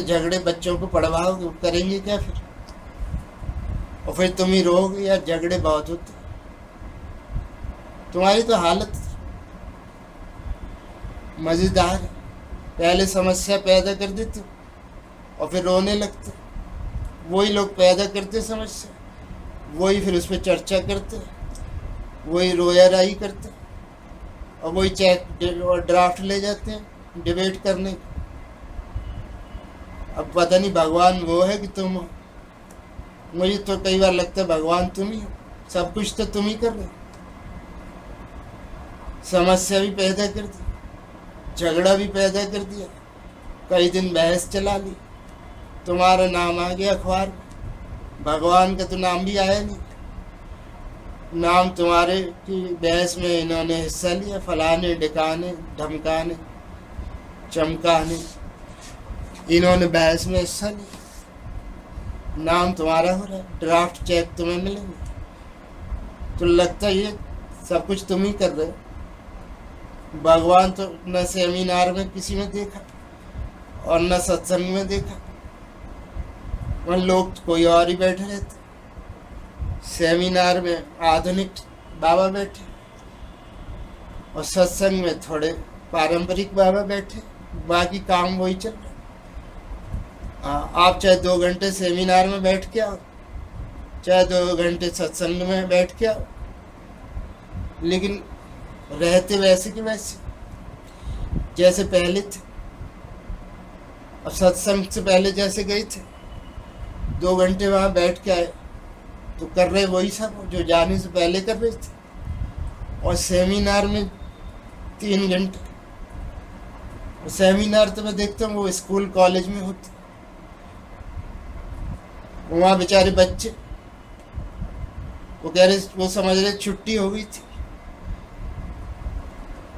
झगड़े बच्चों को पढ़वाओगे, करेंगे क्या फिर? और फिर तुम ही रोगे यार झगड़े बहुत होते। तुम्हारी तो हालत मजेदार है, पहले समस्या पैदा कर देते और फिर रोने लगते। वही लोग पैदा करते समस्या, वही फिर उस पर चर्चा करते, वही रोया राई करते, और वही चेक और ड्राफ्ट ले जाते हैं डिबेट करने। अब पता नहीं भगवान वो है कि तुम हो। मुझे तो कई बार लगता है भगवान तुम ही हो, सब कुछ तो तुम ही कर रहे हो। समस्या भी पैदा कर दी, झगड़ा भी पैदा कर दिया, कई दिन बहस चला ली, तुम्हारा नाम आ गया अखबार में, भगवान का तो नाम भी आया नहीं। नाम तुम्हारे की बहस में इन्होंने हिस्सा लिया, फलाने ढिकाने धमकाने चमकाने, इन्होंने बहस में हिस्सा लिया, नाम तुम्हारा हो रहा है, ड्राफ्ट चेक तुम्हें मिलेंगे। तो लगता है ये सब कुछ तुम ही कर रहे हो। भगवान तो न सेमिनार में किसी में देखा और न सत्संग में देखा, वहाँ लोग कोई और ही बैठे रहते। सेमिनार में आधुनिक बाबा बैठे और सत्संग में थोड़े पारंपरिक बाबा बैठे, बाकी काम वही चल रहा। आप चाहे 2 घंटे सेमिनार में बैठ के आओ, चाहे 2 घंटे सत्संग में बैठ के आओ, लेकिन रहते वैसे के वैसे जैसे पहले थे। अब सत्संग से पहले जैसे गए थे, 2 घंटे वहाँ बैठ के आए तो कर रहे वही सब जो जाने से पहले कर रहे थे। और सेमिनार में 3 घंटे, सेमिनार तो मैं देखता हूँ वो स्कूल कॉलेज में होते, वहाँ बेचारे बच्चे वो कह रहे, वो समझ रहे छुट्टी हो गई थी,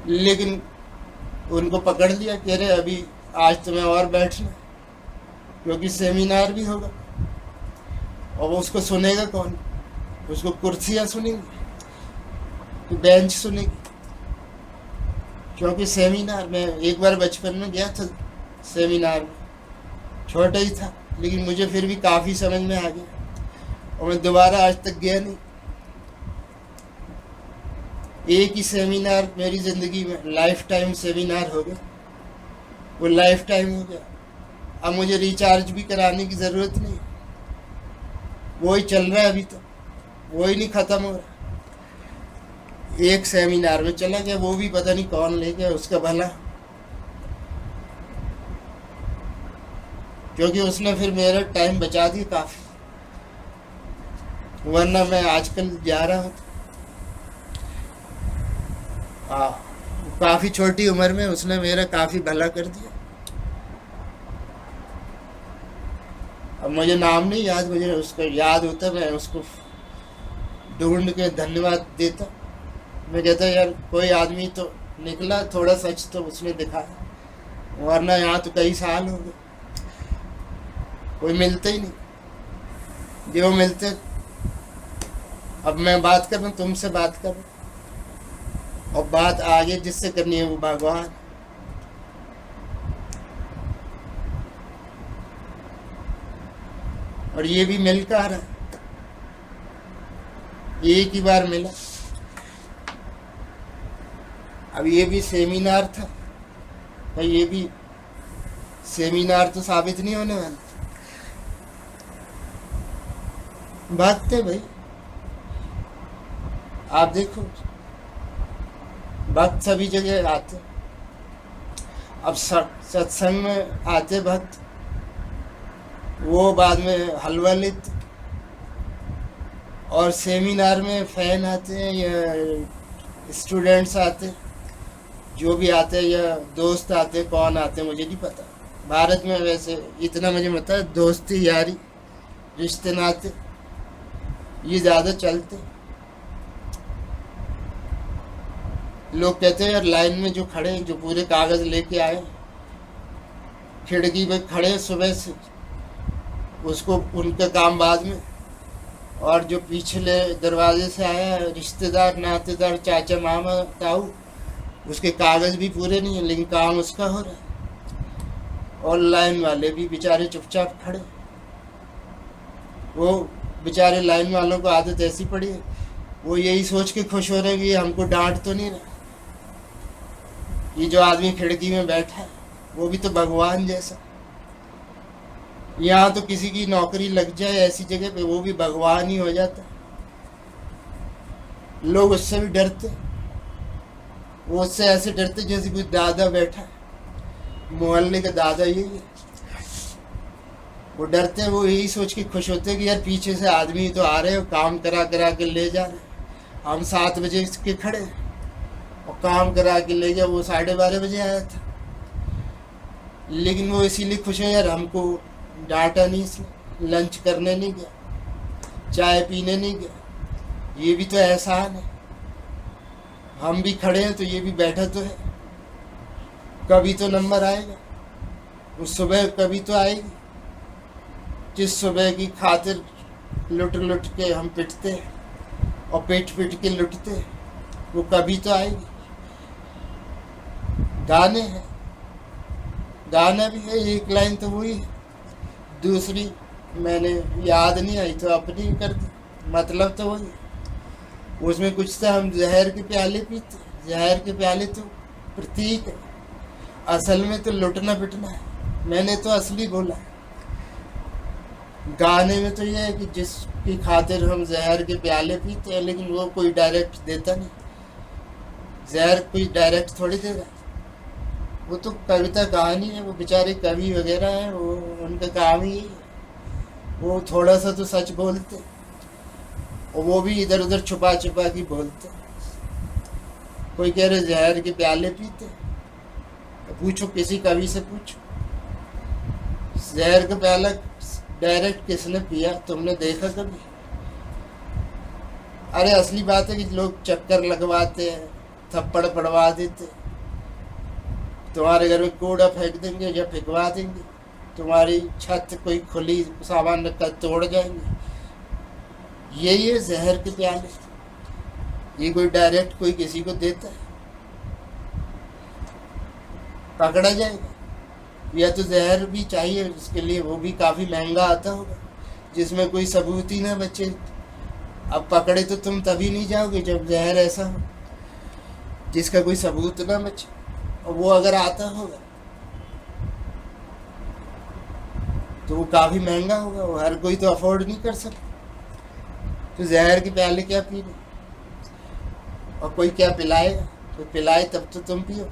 लेकिन उनको पकड़ लिया, कह रहे अभी आज तुम्हें और बैठना, क्योंकि सेमिनार भी होगा। और वो उसको सुनेगा कौन? उसको कुर्सियाँ सुनेंगी कि बेंच सुनेगी? क्योंकि सेमिनार में एक बार बचपन में गया था सेमिनार में, छोटा ही था, लेकिन मुझे फिर भी काफ़ी समझ में आ गया और मैं दोबारा आज तक गया नहीं। एक ही सेमिनार मेरी ज़िंदगी में लाइफ टाइम सेमिनार हो गया, वो लाइफ टाइम हो गया। अब मुझे रिचार्ज भी कराने की ज़रूरत नहीं, वही चल रहा है अभी, तो वही नहीं ख़त्म हो रहा। एक सेमिनार में चला गया, वो भी पता नहीं कौन ले गया, उसका भला, क्योंकि उसने फिर मेरा टाइम बचा दिया काफ़ी, वरना मैं आजकल जा रहा हूँ। काफ़ी छोटी उम्र में उसने मेरा काफ़ी भला कर दिया। अब मुझे नाम नहीं याद, मुझे उसका याद होता, मैं उसको ढूंढ के धन्यवाद देता। मैं कहता यार कोई आदमी तो निकला, थोड़ा सच तो उसने दिखाया, वरना यहाँ तो कई साल हो गए कोई मिलते ही नहीं। जो मिलते, अब मैं बात कर रहा हूँ, तुमसे बात कर रहा हूँ, और बात आगे जिससे करनी है वो भगवान। और ये भी मिल कर आ रहा है, एक ही बार मिला। अब ये भी सेमिनार था, तो ये भी सेमिनार तो साबित नहीं होने वाला। भागते भाई, आप देखो भक्त सभी जगह आते। अब सत्संग में आते भक्त, वो बाद में हलवा लेते, और सेमिनार में फैन आते हैं या स्टूडेंट्स आते, जो भी आते हैं, या दोस्त आते, कौन आते मुझे नहीं पता। भारत में वैसे इतना मुझे पता है, दोस्ती यारी रिश्ते नाते ये ज़्यादा चलते। लोग कहते हैं यार लाइन में जो खड़े, जो पूरे कागज़ लेके आए, खिड़की पे खड़े सुबह से, उसको उनका काम बाद में, और जो पिछले दरवाजे से आया रिश्तेदार नातेदार चाचा मामा ताऊ, उसके कागज़ भी पूरे नहीं है, लेकिन काम उसका हो रहा है। और लाइन वाले भी बेचारे चुपचाप खड़े। वो बेचारे लाइन वालों को आदत ऐसी पड़ी है, वो यही सोच के खुश हो रहे हैं कि ये हमको डांट तो नहीं रहा। ये जो आदमी खिड़की में बैठा है वो भी तो भगवान जैसा। यहाँ तो किसी की नौकरी लग जाए ऐसी जगह पे, वो भी भगवान ही हो जाता। लोग उससे भी डरते, वो उससे ऐसे डरते जैसे कोई दादा बैठा है, मोहल्ले का दादा यही है। वो डरते हैं, वो यही सोच के खुश होते हैं कि यार पीछे से आदमी तो आ रहे हो, काम करा करा के ले जा रहे हैं। हम 7 बजे के खड़े और काम करा के ले गया, वो 12:30 बजे आया था। लेकिन वो इसीलिए खुश है यार हमको डांटा नहीं, इसलिए लंच करने नहीं गया, चाय पीने नहीं गया। ये भी तो एहसान है। हम भी खड़े हैं तो ये भी बैठा तो है। कभी तो नंबर आएगा, उस सुबह कभी तो आएगी जिस सुबह की खातिर लुट लुट के हम पिटते हैं और पिट पिट के लुटते हैं, वो कभी तो आएगी। गाने हैं, गाना भी है, एक लाइन तो वही है, दूसरी मैंने याद नहीं आई तो अपनी कर दी, मतलब तो वही है। उसमें कुछ था, हम जहर के प्याले पीते, जहर के प्याले तो प्रतीक है, असल में तो लुटना पिटना है। मैंने तो असली बोला है। गाने में तो यह है कि जिसकी खातिर हम जहर के प्याले पीते हैं, लेकिन वो कोई डायरेक्ट देता नहीं। जहर कोई डायरेक्ट थोड़ी देगा, वो तो कविता कहानी है। वो बेचारे कवि वगैरह हैं, वो उनका काम ही है, वो थोड़ा सा तो सच बोलते और वो भी इधर उधर छुपा छुपा के बोलते। कोई कह रहे जहर के प्याले पीते, तो पूछो किसी कवि से पूछो, जहर का प्याला डायरेक्ट किसने पिया, तुमने देखा कभी? अरे असली बात है कि लोग चक्कर लगवाते हैं, थप्पड़ पड़वा देते, तुम्हारे घर में कूड़ा फेंक देंगे या फेंकवा देंगे, तुम्हारी छत कोई खुली सामान रखा तोड़ जाएंगे। यही है जहर के प्याले। ये कोई डायरेक्ट कोई किसी को देता है, पकड़ा जाएगा। या तो जहर भी चाहिए उसके लिए, वो भी काफ़ी महंगा आता होगा, जिसमें कोई सबूत ही ना बचे। अब पकड़े तो तुम तभी नहीं जाओगे जब जहर ऐसा हो जिसका कोई सबूत ना बचे, और वो अगर आता होगा तो वो काफ़ी महंगा होगा, वो हर कोई तो अफोर्ड नहीं कर सकता। तो जहर के प्याले क्या पीने, और कोई क्या पिलाएगा? तो पिलाए तब तो तुम पियो।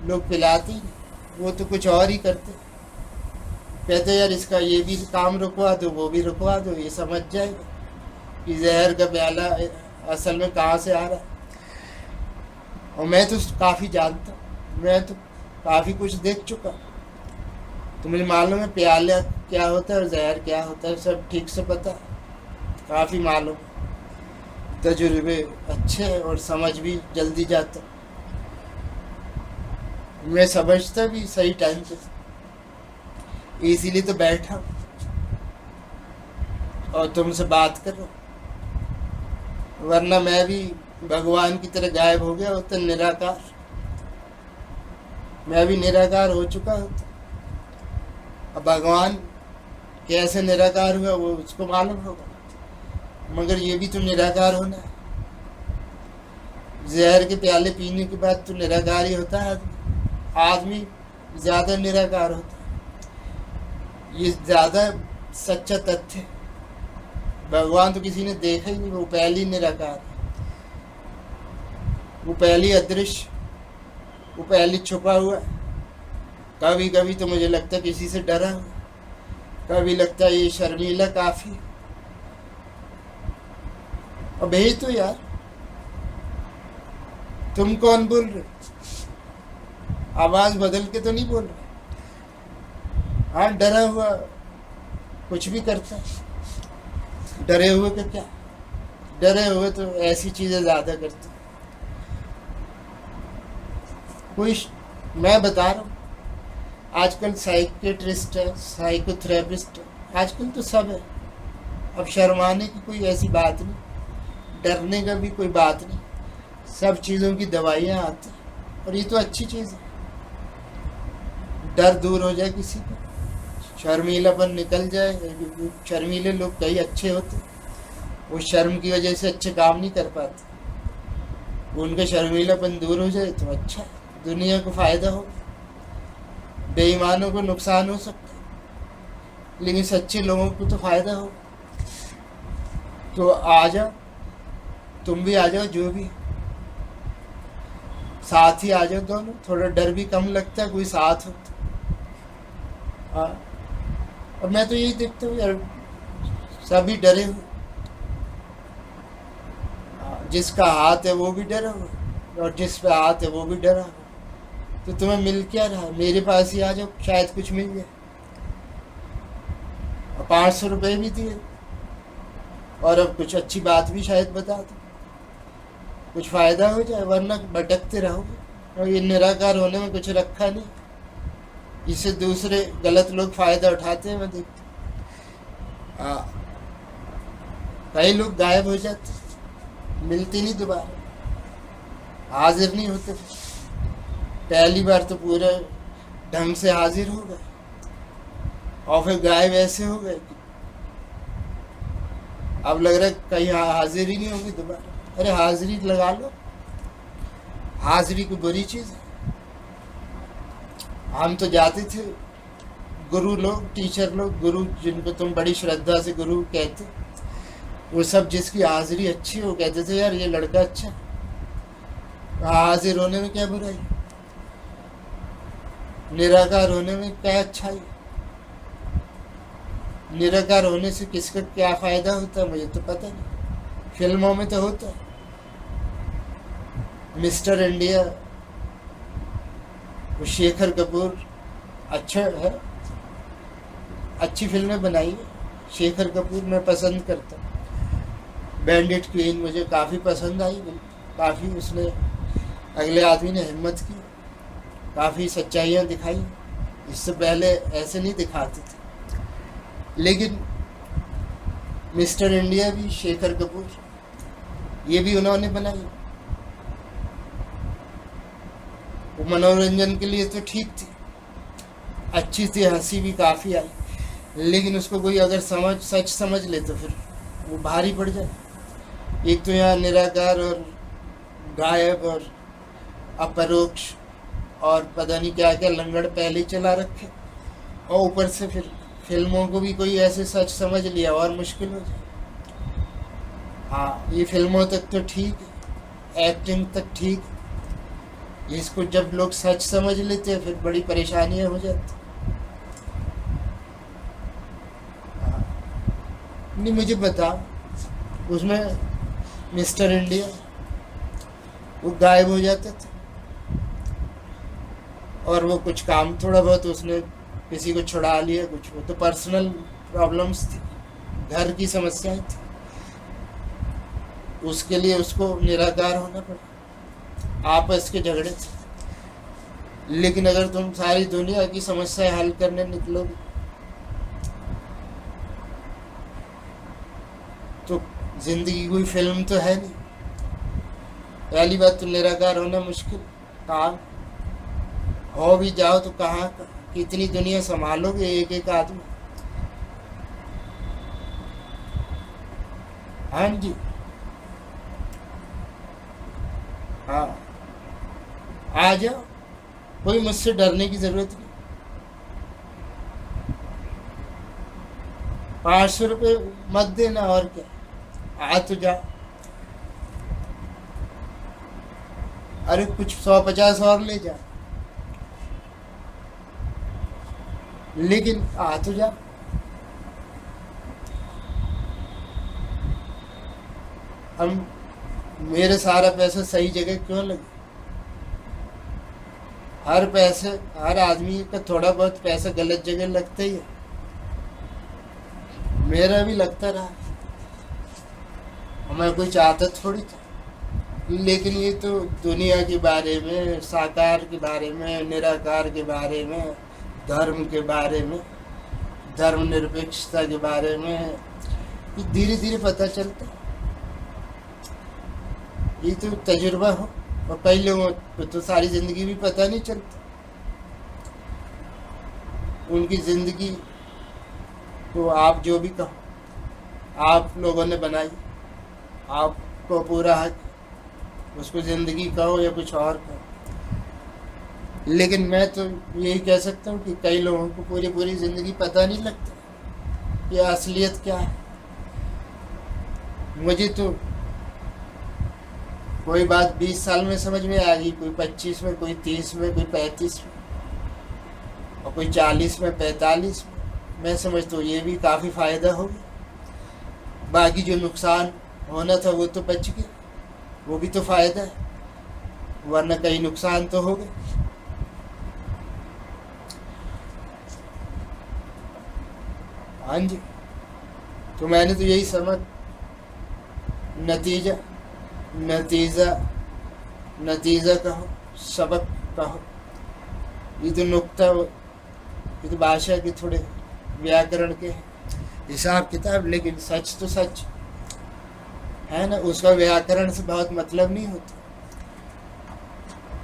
लोग पिलाते ही, वो तो कुछ और ही करते, कहते यार इसका ये भी काम रुकवा दो, वो भी रुकवा दो, ये समझ जाएगा कि जहर का प्याला असल में कहाँ से आ रहा है। और मैं तो काफ़ी जानता हूँ, मैं तो काफ़ी कुछ देख चुका, तो मुझे मालूम है प्याला क्या होता है और जहर क्या होता है, सब ठीक से पता है, काफ़ी मालूम, तजुर्बे अच्छे हैं और समझ भी जल्दी जाता। मैं समझता भी सही टाइम पे, इसीलिए तो बैठा और तुमसे बात कर रहा हूँ, वरना मैं भी भगवान की तरह गायब हो गया होता, निराकार। मैं भी निराकार हो चुका होता। अब भगवान कैसे निराकार हुआ वो उसको मालूम होगा, मगर ये भी तो निराकार होना है। जहर के प्याले पीने के बाद तो निराकार ही होता है आदमी ज़्यादा निराकार होता है। ये ज़्यादा सच्चा तथ्य है। भगवान तो किसी ने देखा ही नहीं, वो पहली निराकार है, वो पहली अदृश्य, वो पहली छुपा हुआ है। कभी कभी तो मुझे लगता है किसी से डरा हुआ, कभी लगता है ये शर्मीला काफ़ी। अब यही तो यार, तुम कौन बोल रहे? आवाज़ बदल के तो नहीं बोल रहे। हाँ, डरा हुआ कुछ भी करता है, डरे हुए का क्या? डरे हुए तो ऐसी चीज़ें ज़्यादा करते। कोई, मैं बता रहा हूँ, आजकल साइकेट्रिस्ट है, साइकोथेरेपिस्ट है, आजकल तो सब है। अब शर्माने की कोई ऐसी बात नहीं, डरने का भी कोई बात नहीं, सब चीज़ों की दवाइयाँ आती हैं, और ये तो अच्छी चीज़ है। डर दूर हो जाए किसी का, शर्मीलापन निकल जाए। शर्मीले लोग कई अच्छे होते, वो शर्म की वजह से अच्छे काम नहीं कर पाते। उनका शर्मीलापन दूर हो जाए तो अच्छा है, दुनिया को फायदा हो। बेईमानों को नुकसान हो सकता है, लेकिन सच्चे लोगों को तो फायदा हो। तो आ जाओ, तुम भी आ जाओ, जो भी साथ ही आ जाओ दोनों, थोड़ा डर भी कम लगता है कोई साथ हो तो। हाँ, और मैं तो यही देखता हूँ यार, सभी डरे हुए। जिसका हाथ है वो भी डरा हुआ, और जिस पे हाथ है वो भी डरा हुआ। तो तुम्हें मिल क्या रहा, मेरे पास ही आ जाओ, शायद कुछ मिल जाए। और 500 रुपये भी दिए, और अब कुछ अच्छी बात भी शायद बता दो, कुछ फायदा हो जाए, वरना भटकते रहोगे। और ये निराकार होने में कुछ रखा नहीं, इससे दूसरे गलत लोग फायदा उठाते हैं, मैं देखता। हाँ, कई लोग गायब हो जाते, मिलते नहीं दोबारा, हाजिर नहीं होते। पहली बार तो पूरे ढंग से हाजिर हो गए, और फिर गायब ऐसे हो गए कि अब लग रहा है कहीं हाजिर ही नहीं होगी दोबारा। अरे हाजिरी लगा लो, हाजिरी कोई बुरी चीज है। हम तो जाते थे, गुरु लोग, टीचर लोग, गुरु जिनको तुम बड़ी श्रद्धा से गुरु कहते, वो सब जिसकी हाजिरी अच्छी हो कहते थे यार ये लड़का अच्छा, हाजिर होने में क्या बुराई, निराकार होने में क्या अच्छाई। निराकार होने से किसका क्या फायदा होता है मुझे तो पता नहीं, फिल्मों में तो होता है। मिस्टर इंडिया, वो शेखर कपूर अच्छा है, अच्छी फिल्में बनाई है शेखर कपूर, मैं पसंद करता हूँ। बैंडिट क्वीन मुझे काफ़ी पसंद आई, काफ़ी उसने, अगले आदमी ने हिम्मत की, काफ़ी सच्चाइयाँ दिखाई, इससे पहले ऐसे नहीं दिखाते थे। लेकिन मिस्टर इंडिया भी शेखर कपूर, ये भी उन्होंने बनाई। वो मनोरंजन के लिए तो ठीक थी, अच्छी थी, हंसी भी काफ़ी आई, लेकिन उसको कोई अगर सच समझ ले तो फिर वो भारी पड़ जाए। एक तो यहाँ निराकार और गायब और अपरोक्ष और पता नहीं क्या क्या लंगड़ पहले चला रखे, और ऊपर से फिर फिल्मों को भी कोई ऐसे सच समझ लिया और मुश्किल हो जाए। हाँ, ये फिल्मों तक तो ठीक है, एक्टिंग तक ठीक है, इसको जब लोग सच समझ लेते हैं फिर बड़ी परेशानियां हो जाती। नहीं, मुझे बता, उसमें मिस्टर इंडिया वो गायब हो जाता था, और वो कुछ काम थोड़ा बहुत उसने किसी को छुड़ा लिया, कुछ वो तो पर्सनल प्रॉब्लम्स थी, घर की समस्याएं थी, उसके लिए उसको निराकार होना पड़ा, आपस के झगड़े थे। लेकिन अगर तुम सारी दुनिया की समस्याएं हल करने निकलोगे तो जिंदगी कोई फिल्म तो है नहीं। पहली बात तो निराकार होना मुश्किल, कहाँ हो भी जाओ तो कहाँ कितनी दुनिया संभालोगे एक एक आदमी। हाँ जी, हाँ, आ जाओ, कोई मुझसे डरने की जरूरत नहीं। 500 रुपये मत देना, और क्या, आ तो जाओ। अरे कुछ 150 और ले जा, लेकिन आ तो जा। हम, मेरे सारा पैसा सही जगह क्यों लगे? हर आदमी का थोड़ा बहुत पैसा गलत जगह लगता ही है, मेरा भी लगता रहा, मैं कोई चाहता थोड़ी था। लेकिन ये तो दुनिया के बारे में, साकार के बारे में, निराकार के बारे में, धर्म के बारे में, धर्मनिरपेक्षता के बारे में धीरे धीरे पता चलता है। ये तो तजुर्बा हो, और कई लोगों को तो सारी जिंदगी भी पता नहीं चलता। उनकी ज़िंदगी को आप जो भी कहो आप लोगों ने बनाई, आपको पूरा हक, उसको ज़िंदगी कहो या कुछ और कहो। लेकिन मैं तो यही कह सकता हूँ कि कई लोगों को पूरी पूरी ज़िंदगी पता नहीं लगता कि असलियत क्या है। मुझे तो कोई बात 20 साल में समझ में आ गई, कोई 25 में, कोई 30 में, कोई 35 में, और कोई 40 में, 45 में। मैं समझता हूँ ये भी काफ़ी फ़ायदा हो गया। बाकी जो नुकसान होना था वो तो बच गया, वो भी तो फ़ायदा है, वरना कई नुकसान तो हो गए। हाँ जी, तो मैंने तो यही समझ नतीजा नतीजा नतीजा कहो, सबक कहो, ये तो नुक्ता, ये तो भाषा के थोड़े व्याकरण के हिसाब किताब, लेकिन सच तो सच है ना। उसका व्याकरण से बहुत मतलब नहीं होता,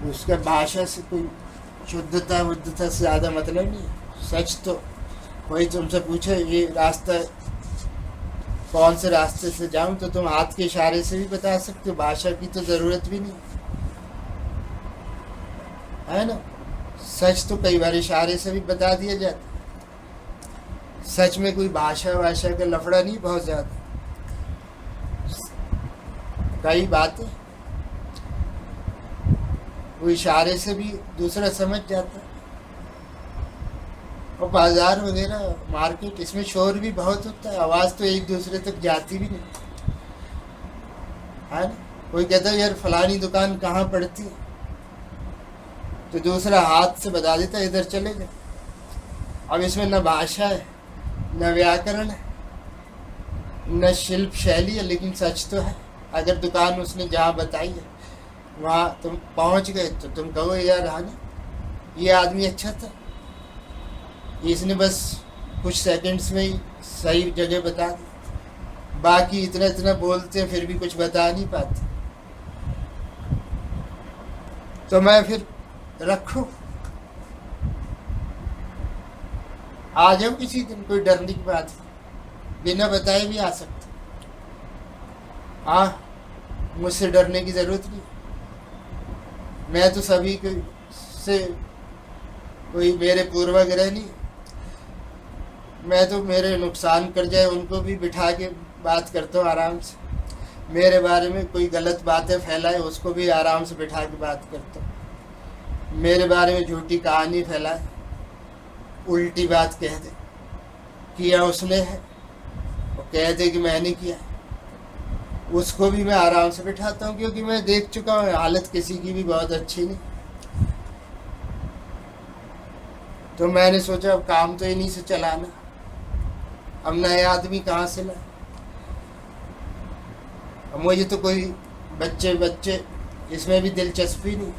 उसका भाषा से कोई शुद्धता बुद्धता से ज़्यादा मतलब नहीं है। सच तो कोई तुमसे पूछे ये रास्ता कौन से रास्ते से जाऊं, तो तुम हाथ के इशारे से भी बता सकते हो, भाषा की तो ज़रूरत भी नहीं है ना। सच तो कई बार इशारे से भी बता दिया जाता। सच में कोई भाषा का लफड़ा नहीं बहुत ज़्यादा। कई बातें वो इशारे से भी दूसरा समझ जाता है। और बाजार वगैरह, मार्केट, इसमें शोर भी बहुत होता है, आवाज़ तो एक दूसरे तक जाती भी नहीं है ना। कोई कहता है यार फलानी दुकान कहाँ पड़ती है, तो दूसरा हाथ से बता देता है इधर चले जाए। अब इसमें न भाषा है, न व्याकरण है, न शिल्प शैली है, लेकिन सच तो है। अगर दुकान उसने जहाँ बताई है वहाँ तुम पहुँच गए तो तुम कहो यार हाँ ना, ये आदमी अच्छा था, इसने बस कुछ सेकंड्स में ही सही जगह बता दी। बाकी इतना इतना बोलते हैं फिर भी कुछ बता नहीं पाते। तो मैं फिर रखूं, आ जाओ किसी दिन, कोई डरने की बात नहीं, बिना बताए भी आ सकते। हाँ, मुझसे डरने की ज़रूरत नहीं। मैं तो सभी को से कोई मेरे पूर्वाग्रह नहीं। मैं तो मेरे नुकसान कर जाए उनको भी बिठा के बात करता हूँ आराम से। मेरे बारे में कोई गलत बातें फैलाए उसको भी आराम से बिठा के बात करता हूँ। मेरे बारे में झूठी कहानी फैलाए, उल्टी बात कह दे किया उसने है और कह दे कि मैंने किया, उसको भी मैं आराम से बिठाता हूँ, क्योंकि मैं देख चुका हूँ हालत किसी की भी बहुत अच्छी नहीं। तो मैंने सोचा अब काम तो इन्हीं से चलाना, अब नए आदमी कहाँ से लाए। अब मुझे तो कोई बच्चे इसमें भी दिलचस्पी नहीं।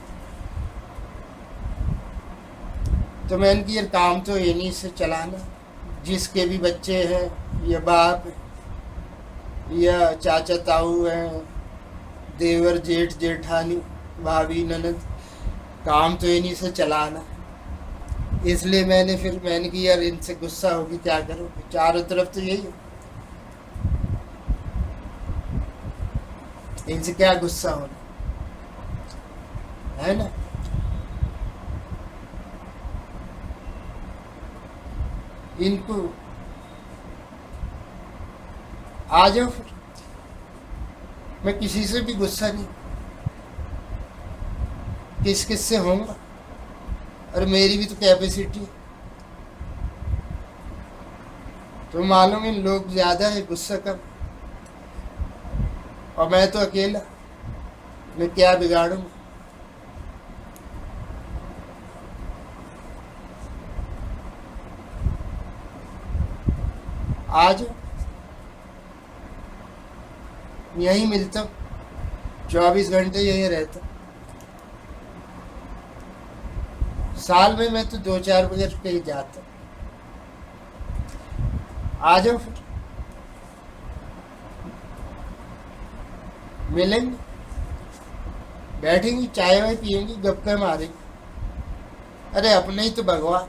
तो मैंने कि यार काम तो इन्हीं से चलाना, जिसके भी बच्चे हैं या बाप या चाचा ताऊ हैं, देवर जेठ जेठानी भाभी ननद, काम तो इन्हीं से चलाना। इसलिए मैंने कि यार इनसे गुस्सा होगी क्या करोगे, चारों तरफ तो यही है, इनसे क्या गुस्सा होना है ना। इनको आ जाओ फिर, मैं किसी से भी गुस्सा नहीं, किस से होऊंगा, और मेरी भी तो कैपेसिटी है। तो मालूम इन लोग ज़्यादा है, गुस्सा कम, और मैं तो अकेला, मैं क्या बिगाड़ूंगा। आ जाओ, यहीं मिलता हूँ, 24 घंटे यहीं रहता। साल में मैं तो 2-4 बजे कहीं जाता। आ जाओ फिर, मिलेंगे, बैठेंगे, चाय वाय पियेंगे, गप्पे मारेंगे। अरे अपने ही तो भगवान,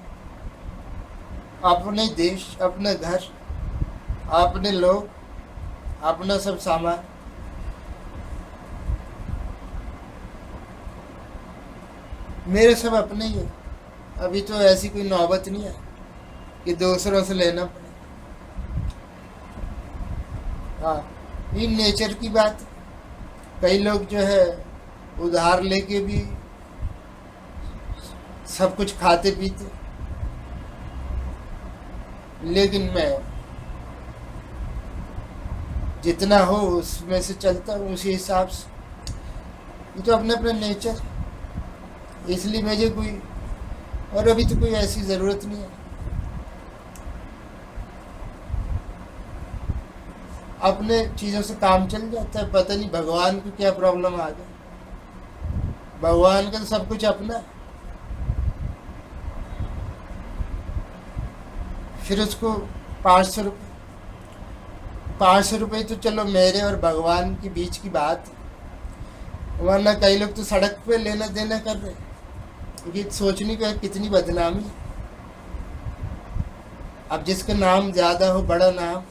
अपने देश, अपने घर, अपने लोग, अपना सब सामान। मेरे सब अपने ही है। अभी तो ऐसी कोई नौबत नहीं है कि दूसरों से लेना पड़े। हाँ, ये नेचर की बात है। कई लोग जो है उधार लेके भी सब कुछ खाते पीते, लेकिन मैं जितना हो उसमें से चलता हूँ उसी हिसाब से। ये तो अपने अपने नेचर, इसलिए मुझे कोई, और अभी तो कोई ऐसी ज़रूरत नहीं है। अपने चीज़ों से काम चल जाता है। पता नहीं भगवान को क्या प्रॉब्लम आ गई। भगवान का तो सब कुछ अपना है। फिर उसको 500 रुपये, 500 रुपये तो चलो मेरे और भगवान के बीच की बात है, वरना कई लोग तो सड़क पे लेना देना कर रहे हैं। ये सोचने का कितनी बदनामी है। अब जिसका नाम ज़्यादा हो, बड़ा नाम,